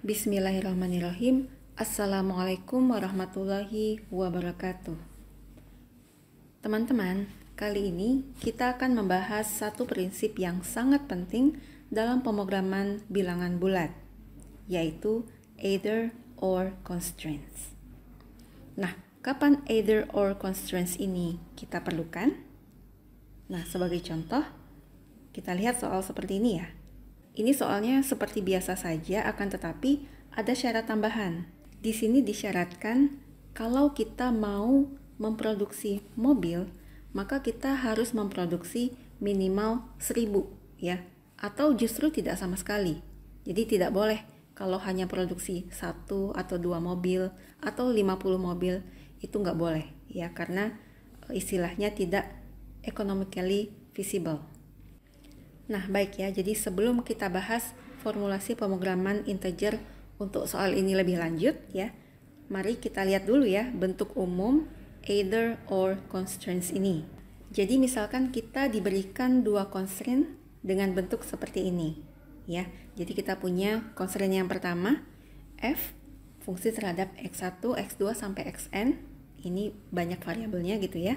Bismillahirrahmanirrahim. Assalamualaikum warahmatullahi wabarakatuh. Teman-teman, kali ini kita akan membahas satu prinsip yang sangat penting dalam pemrograman bilangan bulat, yaitu either or constraints. Nah, kapan either or constraints ini kita perlukan? Nah, sebagai contoh, kita lihat soal seperti ini ya. Ini soalnya seperti biasa saja, akan tetapi ada syarat tambahan. Di sini disyaratkan kalau kita mau memproduksi mobil, maka kita harus memproduksi minimal 1000 ya, atau justru tidak sama sekali. Jadi tidak boleh kalau hanya produksi 1 atau 2 mobil atau 50 mobil, itu nggak boleh ya, karena istilahnya tidak economically feasible. Nah, baik ya, jadi sebelum kita bahas formulasi pemrograman integer untuk soal ini lebih lanjut ya, mari kita lihat dulu ya bentuk umum either or constraints ini. Jadi misalkan kita diberikan dua constraint dengan bentuk seperti ini ya. Jadi kita punya constraint yang pertama, f fungsi terhadap x1, x2 sampai xn, ini banyak variabelnya gitu ya,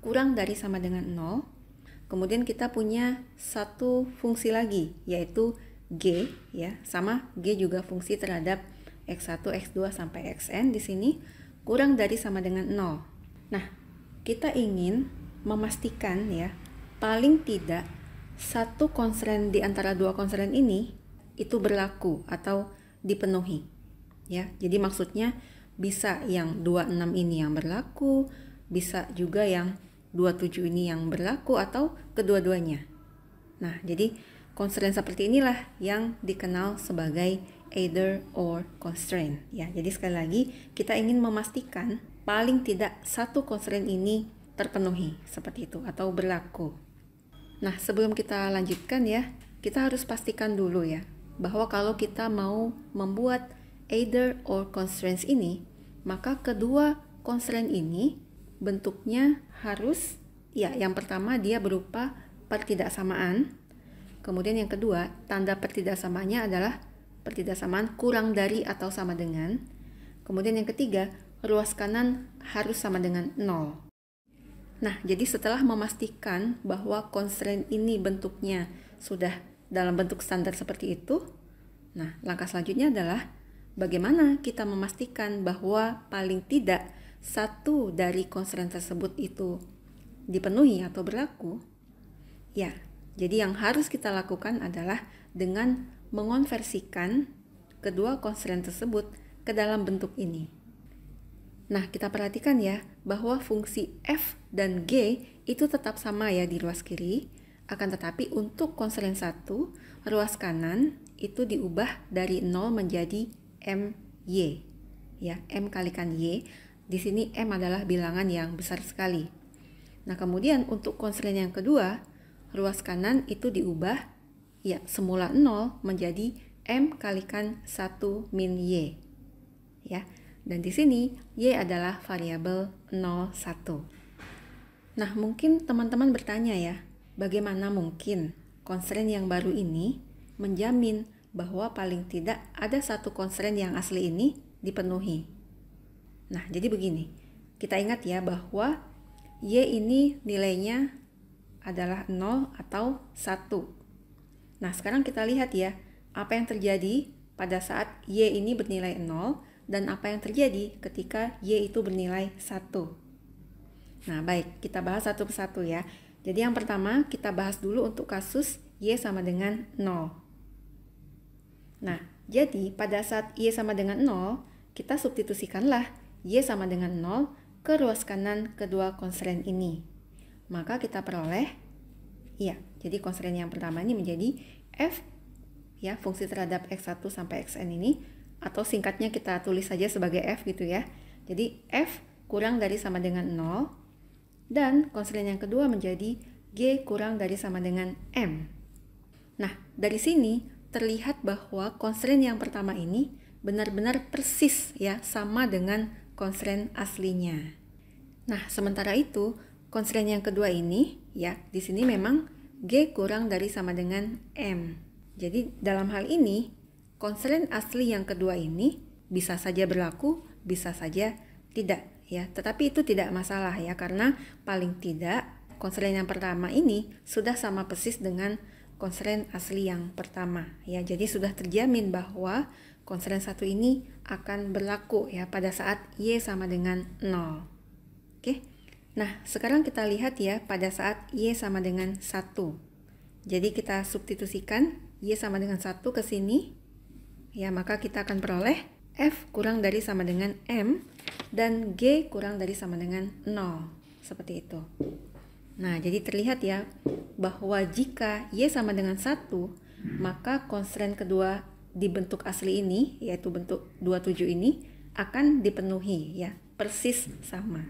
kurang dari sama dengan 0. Kemudian kita punya satu fungsi lagi, yaitu g ya, sama g juga fungsi terhadap x1, x2 sampai xn di sini kurang dari sama dengan 0. Nah, kita ingin memastikan ya, paling tidak satu constraint di antara dua constraint ini itu berlaku atau dipenuhi. Ya, jadi maksudnya bisa yang 26 ini yang berlaku, bisa juga yang 27 ini yang berlaku atau kedua-duanya. Nah, jadi constraint seperti inilah yang dikenal sebagai either or constraint ya. Jadi sekali lagi kita ingin memastikan paling tidak satu constraint ini terpenuhi seperti itu atau berlaku. Nah, sebelum kita lanjutkan ya, kita harus pastikan dulu ya bahwa kalau kita mau membuat either or constraints ini, maka kedua constraint ini bentuknya harus ya, yang pertama dia berupa pertidaksamaan. Kemudian yang kedua, tanda pertidaksamaannya adalah pertidaksamaan kurang dari atau sama dengan. Kemudian yang ketiga, ruas kanan harus sama dengan 0. Nah, jadi setelah memastikan bahwa constraint ini bentuknya sudah dalam bentuk standar seperti itu, nah langkah selanjutnya adalah bagaimana kita memastikan bahwa paling tidak satu dari constraint tersebut itu dipenuhi atau berlaku. Ya, jadi yang harus kita lakukan adalah dengan mengonversikan kedua constraint tersebut ke dalam bentuk ini. Nah, kita perhatikan ya bahwa fungsi f dan g itu tetap sama ya di ruas kiri, akan tetapi untuk constraint 1, ruas kanan itu diubah dari 0 menjadi my. Ya, m kalikan y. Di sini m adalah bilangan yang besar sekali. Nah, kemudian untuk constraint yang kedua, ruas kanan itu diubah ya semula 0 menjadi m kalikan 1 min y. Ya. Dan di sini y adalah variabel 0, 1. Nah, mungkin teman-teman bertanya ya, bagaimana mungkin constraint yang baru ini menjamin bahwa paling tidak ada satu constraint yang asli ini dipenuhi? Nah, jadi begini, kita ingat ya bahwa y ini nilainya adalah 0 atau 1. Nah, sekarang kita lihat ya, apa yang terjadi pada saat y ini bernilai 0 dan apa yang terjadi ketika y itu bernilai 1. Nah, baik, kita bahas satu persatu ya. Jadi yang pertama kita bahas dulu untuk kasus y sama dengan 0. Nah, jadi pada saat y sama dengan 0, kita substitusikanlah y sama dengan 0 ke ruas kanan kedua constraint ini. Maka kita peroleh, ya, jadi constraint yang pertama ini menjadi f, ya, fungsi terhadap x1 sampai xn ini, atau singkatnya kita tulis saja sebagai f gitu ya. Jadi f kurang dari sama dengan 0, dan constraint yang kedua menjadi g kurang dari sama dengan m. Nah, dari sini terlihat bahwa constraint yang pertama ini benar-benar persis ya sama dengan constraint aslinya. Nah, sementara itu constraint yang kedua ini ya, di sini memang g kurang dari sama dengan m. Jadi dalam hal ini constraint asli yang kedua ini bisa saja berlaku, bisa saja tidak ya. Tetapi itu tidak masalah ya, karena paling tidak constraint yang pertama ini sudah sama persis dengan constraint asli yang pertama ya. Jadi sudah terjamin bahwa constraint satu ini akan berlaku ya pada saat Y sama dengan 0. Oke. Nah, sekarang kita lihat ya pada saat Y sama dengan 1. Jadi kita substitusikan Y sama dengan 1 ke sini. Ya, maka kita akan peroleh F kurang dari sama dengan M dan G kurang dari sama dengan 0. Seperti itu. Nah, jadi terlihat ya bahwa jika Y sama dengan 1, maka constraint kedua di bentuk asli ini, yaitu bentuk 27 ini, akan dipenuhi ya, persis sama.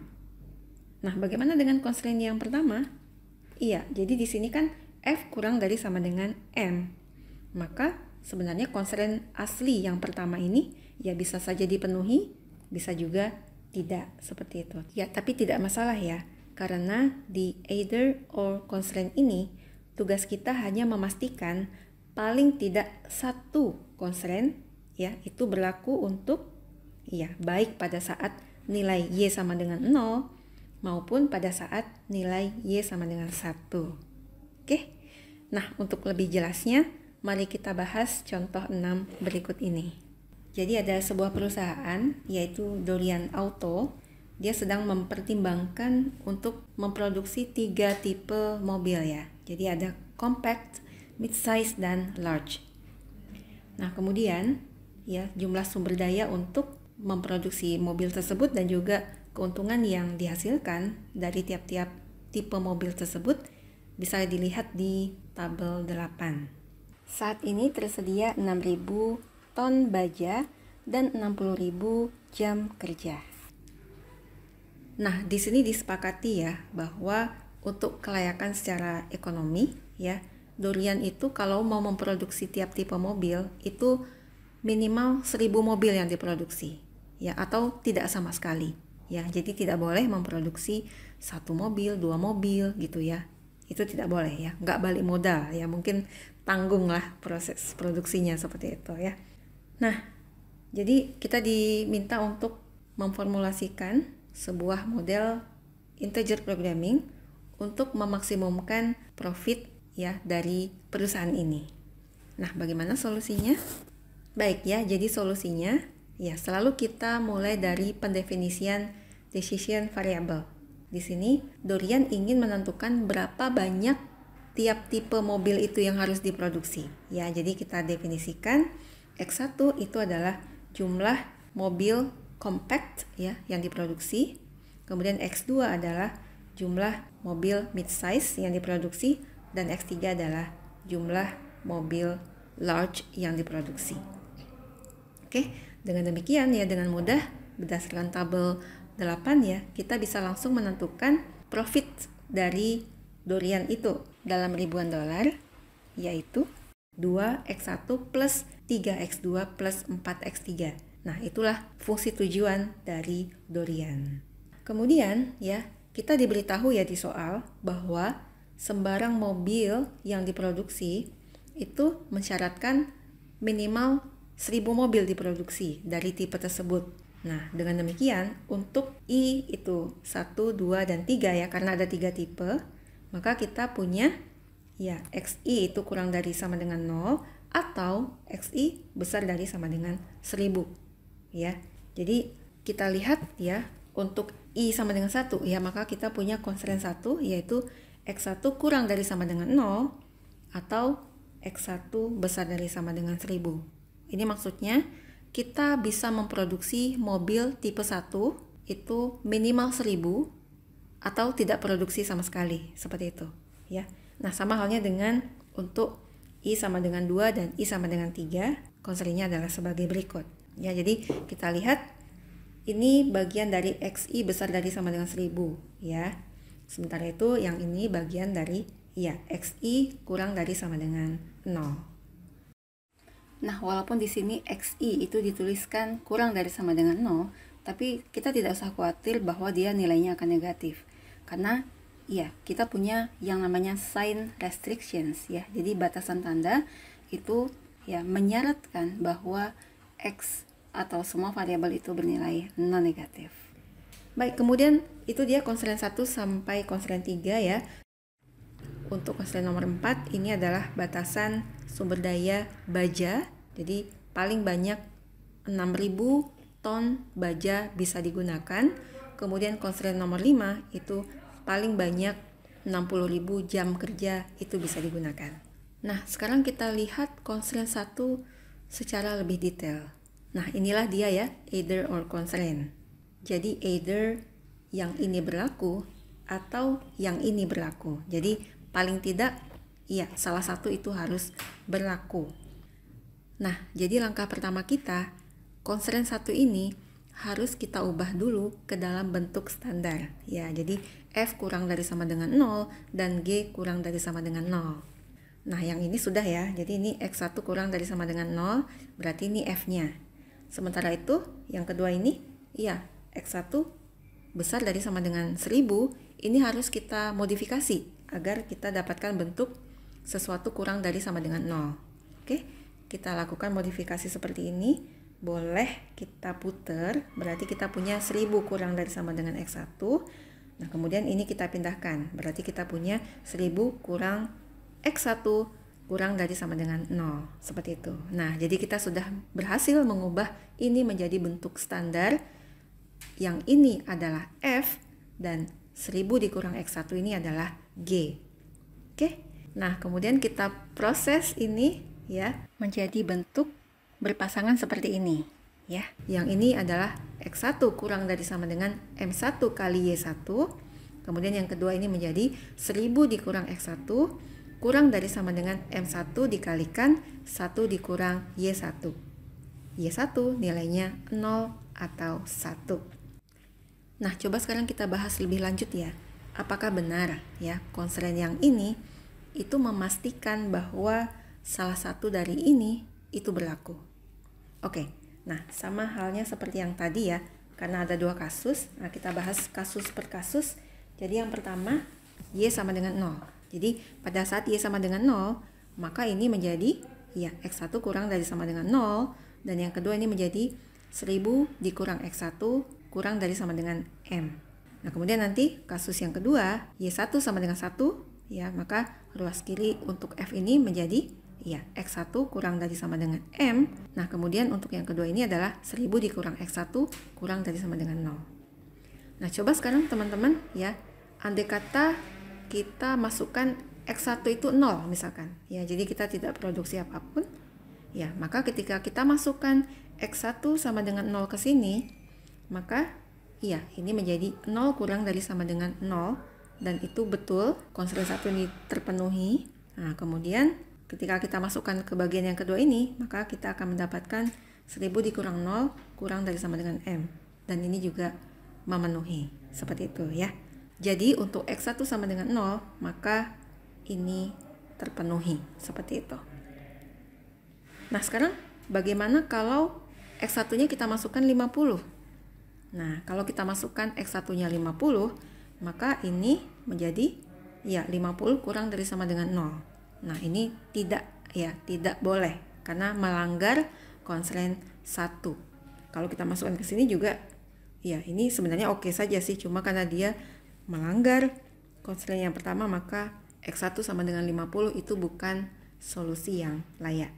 Nah, bagaimana dengan constraint yang pertama? Iya, jadi di sini kan F kurang dari sama dengan M. Maka sebenarnya constraint asli yang pertama ini ya bisa saja dipenuhi, bisa juga tidak, seperti itu. Ya, tapi tidak masalah ya. Karena di either or constraint ini, tugas kita hanya memastikan paling tidak satu constraint ya itu berlaku untuk ya baik pada saat nilai Y sama dengan 0 maupun pada saat nilai Y sama dengan 1. Oke. Nah, untuk lebih jelasnya, mari kita bahas contoh 6 berikut ini. Jadi ada sebuah perusahaan yaitu Dorian Auto. Dia sedang mempertimbangkan untuk memproduksi 3 tipe mobil ya. Jadi ada compact, mid-size, dan large. Nah, kemudian ya jumlah sumber daya untuk memproduksi mobil tersebut dan juga keuntungan yang dihasilkan dari tiap-tiap tipe mobil tersebut bisa dilihat di tabel 8. Saat ini tersedia 6.000 ton baja dan 60.000 jam kerja. Nah, di sini disepakati ya bahwa untuk kelayakan secara ekonomi ya, Dorian itu kalau mau memproduksi tiap tipe mobil itu minimal 1.000 mobil yang diproduksi ya, atau tidak sama sekali ya. Jadi tidak boleh memproduksi 1 mobil, 2 mobil gitu ya. Itu tidak boleh ya, nggak balik modal ya, mungkin tanggung lah proses produksinya seperti itu ya. Nah, jadi kita diminta untuk memformulasikan sebuah model integer programming untuk memaksimumkan profit ya dari perusahaan ini. Nah, bagaimana solusinya? Baik ya, jadi solusinya ya selalu kita mulai dari pendefinisian decision variable. Di sini Dorian ingin menentukan berapa banyak tiap tipe mobil itu yang harus diproduksi. Ya, jadi kita definisikan X1 itu adalah jumlah mobil compact ya yang diproduksi. Kemudian X2 adalah jumlah mobil mid-size yang diproduksi dan X3 adalah jumlah mobil large yang diproduksi. Oke, dengan demikian ya dengan mudah berdasarkan tabel 8 ya, kita bisa langsung menentukan profit dari Dorian itu dalam ribuan dolar, yaitu 2x1 plus 3x2 plus 4x3. Nah, itulah fungsi tujuan dari Dorian. Kemudian ya, kita diberitahu ya di soal bahwa sembarang mobil yang diproduksi itu mensyaratkan minimal 1.000 mobil diproduksi dari tipe tersebut. Nah, dengan demikian untuk I itu 1, 2, dan 3 ya, karena ada 3 tipe, maka kita punya ya XI itu kurang dari sama dengan 0 atau XI besar dari sama dengan 1.000 ya. Jadi kita lihat ya untuk I sama dengan 1 ya, maka kita punya constraint 1 yaitu X1 kurang dari sama dengan 0 atau X1 besar dari sama dengan 1.000. Ini maksudnya kita bisa memproduksi mobil tipe 1 itu minimal 1.000 atau tidak produksi sama sekali, seperti itu ya. Nah, sama halnya dengan untuk I sama dengan 2 dan I sama dengan 3, constraint-nya adalah sebagai berikut. Ya, jadi kita lihat ini bagian dari XI besar dari sama dengan 1.000 ya. Sementara itu yang ini bagian dari ya XI kurang dari sama dengan 0. Nah, walaupun di sini XI itu dituliskan kurang dari sama dengan 0, tapi kita tidak usah khawatir bahwa dia nilainya akan negatif. Karena ya, kita punya yang namanya sign restrictions ya. Jadi batasan tanda itu ya menyaratkan bahwa X atau semua variabel itu bernilai non-negatif. Baik, kemudian itu dia constraint 1 sampai constraint 3 ya. Untuk constraint nomor 4 ini adalah batasan sumber daya baja. Jadi paling banyak 6.000 ton baja bisa digunakan. Kemudian constraint nomor 5 itu paling banyak 60.000 jam kerja itu bisa digunakan. Nah, sekarang kita lihat constraint 1 secara lebih detail. Nah, inilah dia ya, either or constraint. Jadi either yang ini berlaku atau yang ini berlaku. Jadi paling tidak, ya salah satu itu harus berlaku. Nah, jadi langkah pertama kita, constraint 1 ini harus kita ubah dulu ke dalam bentuk standar. Ya, jadi F kurang dari sama dengan 0 dan G kurang dari sama dengan 0. Nah, yang ini sudah ya, jadi ini X1 kurang dari sama dengan 0, berarti ini F-nya. Sementara itu, yang kedua ini, ya X1 besar dari sama dengan 1000, ini harus kita modifikasi agar kita dapatkan bentuk sesuatu kurang dari sama dengan 0. Oke, kita lakukan modifikasi seperti ini. Boleh kita putar, berarti kita punya 1000 kurang dari sama dengan X1. Nah, kemudian ini kita pindahkan, berarti kita punya 1000 kurang X1 kurang dari sama dengan 0. Seperti itu. Nah, jadi kita sudah berhasil mengubah ini menjadi bentuk standar. Yang ini adalah F dan 1000 dikurang X1 ini adalah G. Oke. Nah, kemudian kita proses ini ya menjadi bentuk berpasangan seperti ini ya. Yang ini adalah X1 kurang dari sama dengan M1 kali Y1. Kemudian yang kedua ini menjadi 1000 dikurang X1 kurang dari sama dengan M1 dikalikan 1 dikurang Y1. Y1 nilainya 0 atau 1. Nah, coba sekarang kita bahas lebih lanjut ya. Apakah benar ya constraint yang ini itu memastikan bahwa salah satu dari ini itu berlaku. Oke, nah sama halnya seperti yang tadi ya. Karena ada dua kasus, nah kita bahas kasus per kasus. Jadi yang pertama, Y sama dengan 0. Jadi pada saat Y sama dengan 0, maka ini menjadi ya X1 kurang dari sama dengan 0. Dan yang kedua ini menjadi 1000 dikurang X1 kurang dari sama dengan M. Nah, kemudian nanti kasus yang kedua, Y1 sama dengan 1, ya, maka ruas kiri untuk F ini menjadi ya X1 kurang dari sama dengan M. Nah, kemudian untuk yang kedua ini adalah 1000 dikurang X1 kurang dari sama dengan 0. Nah, coba sekarang teman-teman ya, andai kata kita masukkan X1 itu 0 misalkan. Ya, jadi kita tidak produksi apapun. Ya, maka ketika kita masukkan X1 sama dengan 0 ke sini, maka iya ini menjadi 0 kurang dari sama dengan 0 dan itu betul constraint 1 ini terpenuhi. Nah, kemudian ketika kita masukkan ke bagian yang kedua ini, maka kita akan mendapatkan 1000 dikurang 0 kurang dari sama dengan M dan ini juga memenuhi seperti itu ya. Jadi untuk X1 sama dengan 0, maka ini terpenuhi seperti itu. Nah, sekarang bagaimana kalau X1-nya kita masukkan 50? Nah, kalau kita masukkan X1-nya 50, maka ini menjadi ya 50 kurang dari sama dengan 0. Nah, ini tidak boleh karena melanggar constraint 1. Kalau kita masukkan ke sini juga ya ini sebenarnya oke saja sih, cuma karena dia melanggar constraint yang pertama, maka X1 sama dengan 50 itu bukan solusi yang layak.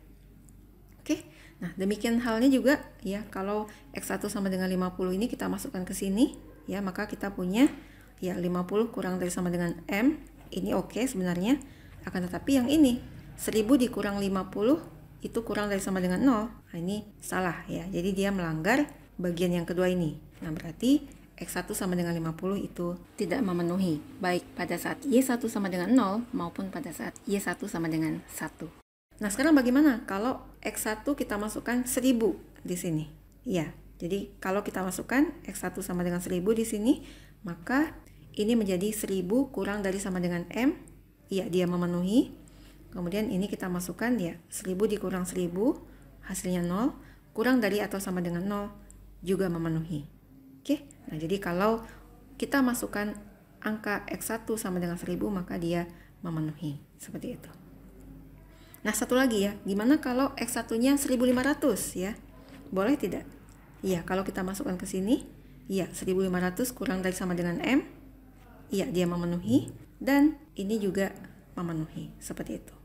Oke. Nah, demikian halnya juga ya kalau X1 sama dengan 50 ini kita masukkan ke sini ya, maka kita punya ya 50 kurang dari sama dengan M. Ini oke sebenarnya. Akan tetapi yang ini 1000 dikurang 50 itu kurang dari sama dengan 0. Nah, ini salah ya. Jadi dia melanggar bagian yang kedua ini. Nah, berarti X1 sama dengan 50 itu tidak memenuhi baik pada saat Y1 sama dengan 0 maupun pada saat Y1 sama dengan 1. Nah, sekarang bagaimana kalau X1 kita masukkan 1000 di sini? Ya, jadi kalau kita masukkan X1 sama dengan 1000 di sini, maka ini menjadi 1000 kurang dari sama dengan M. Iya, dia memenuhi. Kemudian ini kita masukkan ya 1000 dikurang 1000, hasilnya 0, kurang dari atau sama dengan 0 juga memenuhi. Oke, nah jadi kalau kita masukkan angka X1 sama dengan 1000, maka dia memenuhi. Seperti itu. Nah, satu lagi ya, gimana kalau X1-nya 1500 ya? Boleh tidak? Iya, kalau kita masukkan ke sini, iya 1500 kurang dari sama dengan M, iya dia memenuhi, dan ini juga memenuhi, seperti itu.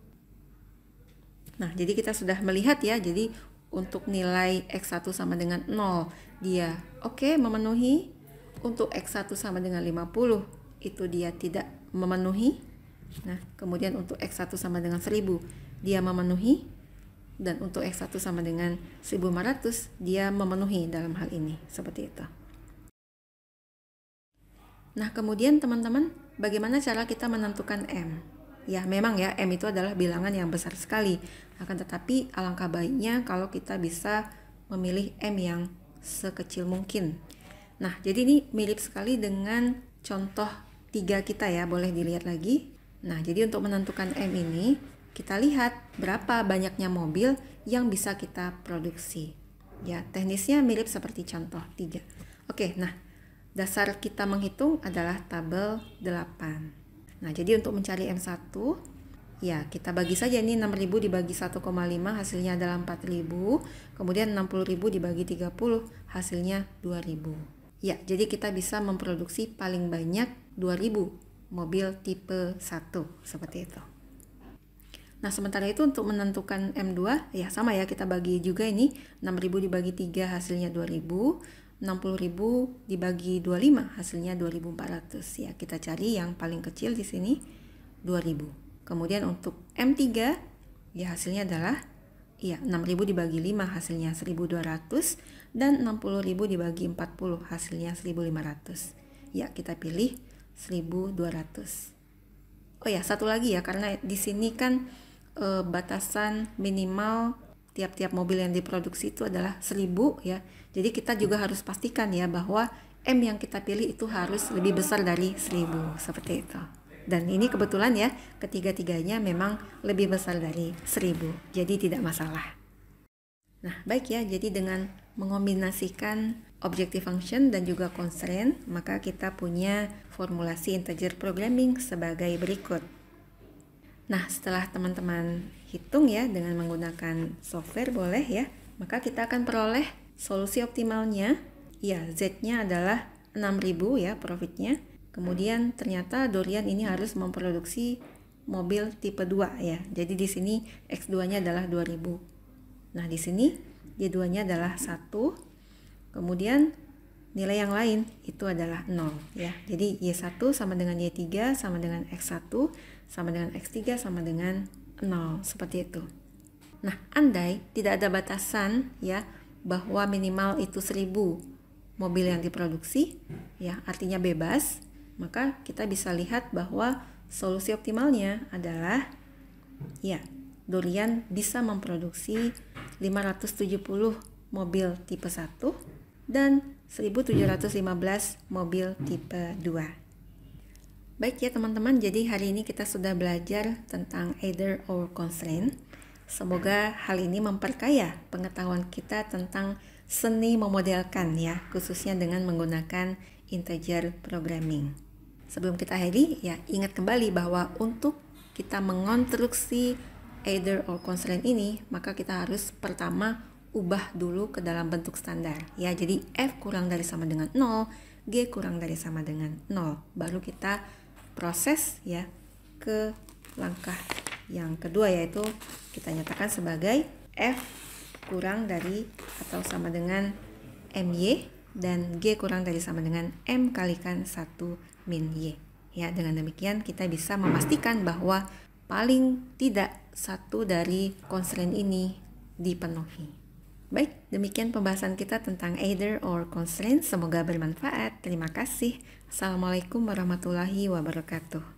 Nah, jadi kita sudah melihat ya, jadi untuk nilai X1 sama dengan 0, dia oke, memenuhi. Untuk X1 sama dengan 50, itu dia tidak memenuhi. Nah, kemudian untuk X1 sama dengan 1000, dia memenuhi. Dan untuk X1 sama dengan 1500, dia memenuhi dalam hal ini, seperti itu. Nah, kemudian teman-teman, bagaimana cara kita menentukan M? Ya, memang ya, M itu adalah bilangan yang besar sekali. Akan tetapi, alangkah baiknya kalau kita bisa memilih M yang sekecil mungkin. Nah, jadi ini mirip sekali dengan contoh 3 kita ya, boleh dilihat lagi. Nah, jadi untuk menentukan M ini, kita lihat berapa banyaknya mobil yang bisa kita produksi. Ya, teknisnya mirip seperti contoh 3. Oke, nah, dasar kita menghitung adalah tabel 8. Nah, jadi untuk mencari M1, ya kita bagi saja ini 6.000 dibagi 1,5 hasilnya adalah 4.000. Kemudian 60.000 dibagi 30 hasilnya 2.000. Ya, jadi kita bisa memproduksi paling banyak 2.000 mobil tipe 1, seperti itu. Nah, sementara itu untuk menentukan M2, ya sama ya, kita bagi juga ini 6.000 dibagi 3 hasilnya 2.000. 60.000 dibagi 25 hasilnya 2.400 ya, kita cari yang paling kecil di sini 2.000. Kemudian untuk M3 ya hasilnya adalah ya 6.000 dibagi 5 hasilnya 1.200 dan 60.000 dibagi 40 hasilnya 1.500. Ya, kita pilih 1.200. Oh ya, satu lagi ya, karena di sini kan batasan minimal tiap-tiap mobil yang diproduksi itu adalah 1.000 ya. Jadi kita juga harus pastikan ya bahwa M yang kita pilih itu harus lebih besar dari 1.000, seperti itu. Dan ini kebetulan ya, ketiga-tiganya memang lebih besar dari 1.000, jadi tidak masalah. Nah, baik ya, jadi dengan mengombinasikan objective function dan juga constraint, maka kita punya formulasi integer programming sebagai berikut. Nah, setelah teman-teman hitung ya dengan menggunakan software boleh ya, maka kita akan peroleh solusi optimalnya. Ya, Z-nya adalah 6.000 ya profitnya. Kemudian ternyata Dorian ini harus memproduksi mobil tipe 2 ya. Jadi di sini X2-nya adalah 2.000. Nah, di sini Y2-nya adalah 1. Kemudian nilai yang lain itu adalah 0 ya. Jadi Y1 sama dengan Y3 sama dengan X1 sama dengan X3 sama dengan 0, seperti itu. Nah, andai tidak ada batasan ya bahwa minimal itu 1.000 mobil yang diproduksi ya, artinya bebas, maka kita bisa lihat bahwa solusi optimalnya adalah ya, Dorian bisa memproduksi 570 mobil tipe 1 dan 1.715 mobil tipe 2. Baik ya teman-teman, jadi hari ini kita sudah belajar tentang either or constraint. Semoga hal ini memperkaya pengetahuan kita tentang seni memodelkan ya, khususnya dengan menggunakan integer programming. Sebelum kita akhiri ya, ingat kembali bahwa untuk kita mengonstruksi either or constraint ini, maka kita harus pertama ubah dulu ke dalam bentuk standar ya. Jadi F kurang dari sama dengan 0, G kurang dari sama dengan 0. Baru kita proses ya ke langkah yang kedua, yaitu kita nyatakan sebagai F kurang dari atau sama dengan MY dan G kurang dari sama dengan M kalikan 1 min Y. Ya, dengan demikian kita bisa memastikan bahwa paling tidak satu dari constraint ini dipenuhi. Baik, demikian pembahasan kita tentang either or constraint. Semoga bermanfaat. Terima kasih. Assalamualaikum warahmatullahi wabarakatuh.